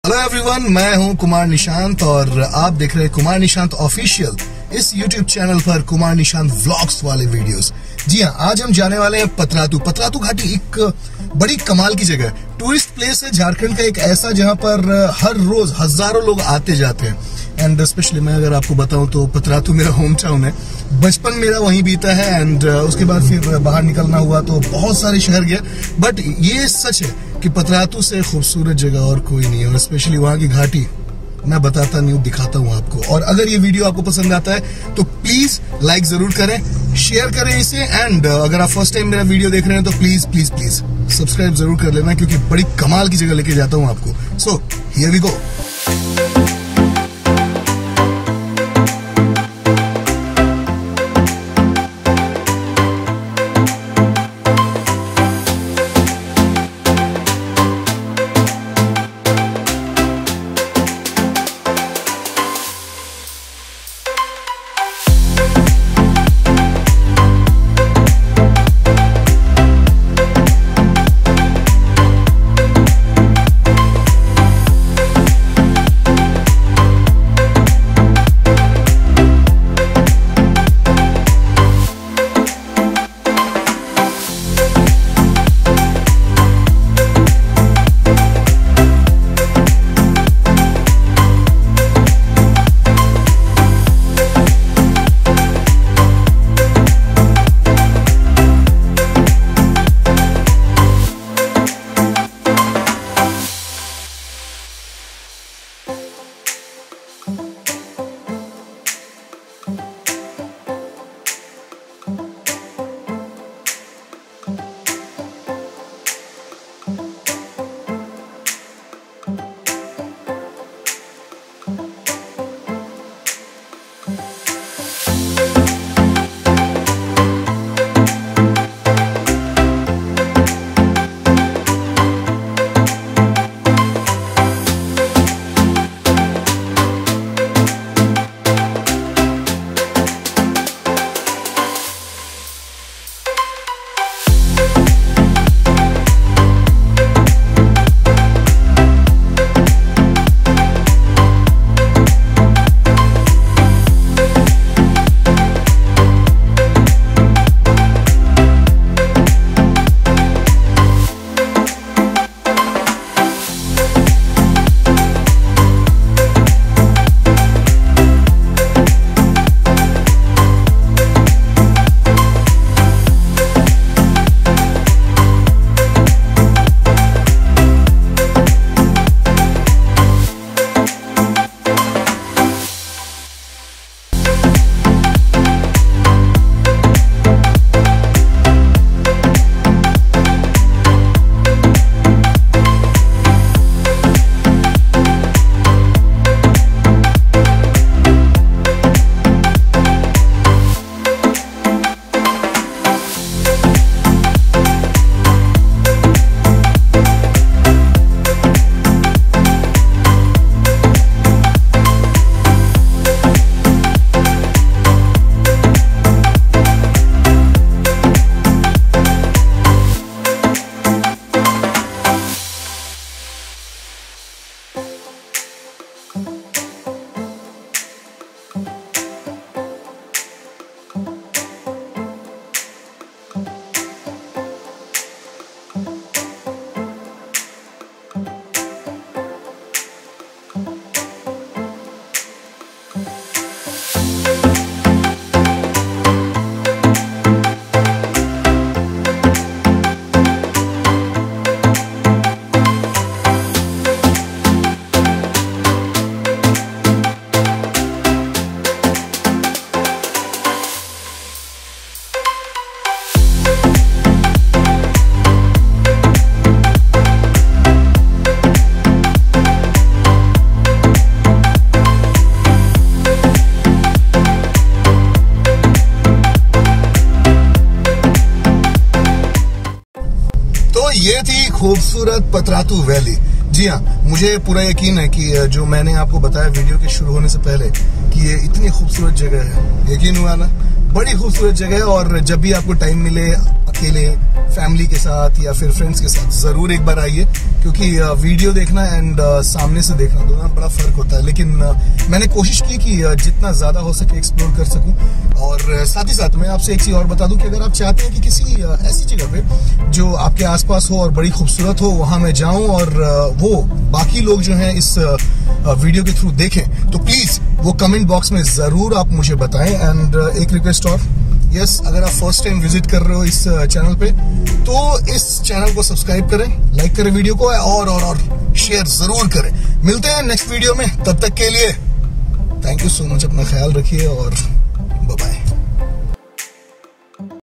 Hello everyone, मैं हूं कुमार निशांत और आप देख रहे हैं कुमार निशांत ऑफिशियल। इस YouTube चैनल पर कुमार निशांत व्लॉग्स वाले वीडियोस। जी हां, आज हम जाने वाले हैं पतरातू। पतरातू घाटी एक बड़ी कमाल की जगह, टूरिस्ट प्लेस है झारखंड का, एक ऐसा जहां पर हर रोज हजारों लोग आते जाते हैं। एंड स्पेशली मैं अगर आपको बताऊं तो पतरातू मेरा होम टाउन है, बचपन मेरा वहीं बीता है। एंड उसके बाद फिर बाहर निकलना हुआ तो बहुत सारे शहर गया, बट ये सच है कि पतरातू से खूबसूरत जगह और कोई नहीं है। और स्पेशली वहां की घाटी मैं बताता नहीं हूँ, दिखाता हूँ आपको। और अगर ये वीडियो आपको पसंद आता है तो प्लीज लाइक जरूर करें, शेयर करें इसे। एंड अगर आप फर्स्ट टाइम मेरा वीडियो देख रहे हैं तो प्लीज प्लीज प्लीज सब्सक्राइब जरूर कर लेना, क्योंकि बड़ी कमाल की जगह लेके जाता हूँ आपको। So here we go. ये थी खूबसूरत पतरातू वैली। जी हाँ, मुझे पूरा यकीन है कि जो मैंने आपको बताया वीडियो के शुरू होने से पहले कि ये इतनी खूबसूरत जगह है, यकीन हुआ ना? बड़ी खूबसूरत जगह है। और जब भी आपको टाइम मिले अकेले, फैमिली के साथ या फिर फ्रेंड्स के साथ जरूर एक बार आइए, क्योंकि वीडियो देखना एंड सामने से देखना दोनों में बड़ा फर्क होता है। लेकिन मैंने कोशिश की कि जितना ज्यादा हो सके एक्सप्लोर कर सकूं। और साथ ही साथ मैं आपसे एक चीज और बता दूं कि अगर आप चाहते हैं कि किसी ऐसी जगह पे जो आपके आसपास हो और बड़ी खूबसूरत हो, वहां मैं जाऊं और वो बाकी लोग जो हैं इस वीडियो के थ्रू देखें, तो प्लीज वो कमेंट बॉक्स में जरूर आप मुझे बताएं। एंड एक रिक्वेस्ट और, यस, अगर आप फर्स्ट टाइम विजिट कर रहे हो इस चैनल पे, तो इस चैनल को सब्सक्राइब करें, लाइक करें वीडियो को और शेयर जरूर करें। मिलते हैं नेक्स्ट वीडियो में, तब तक के लिए थैंक यू सो मच, अपना ख्याल रखिए और बाय बाय।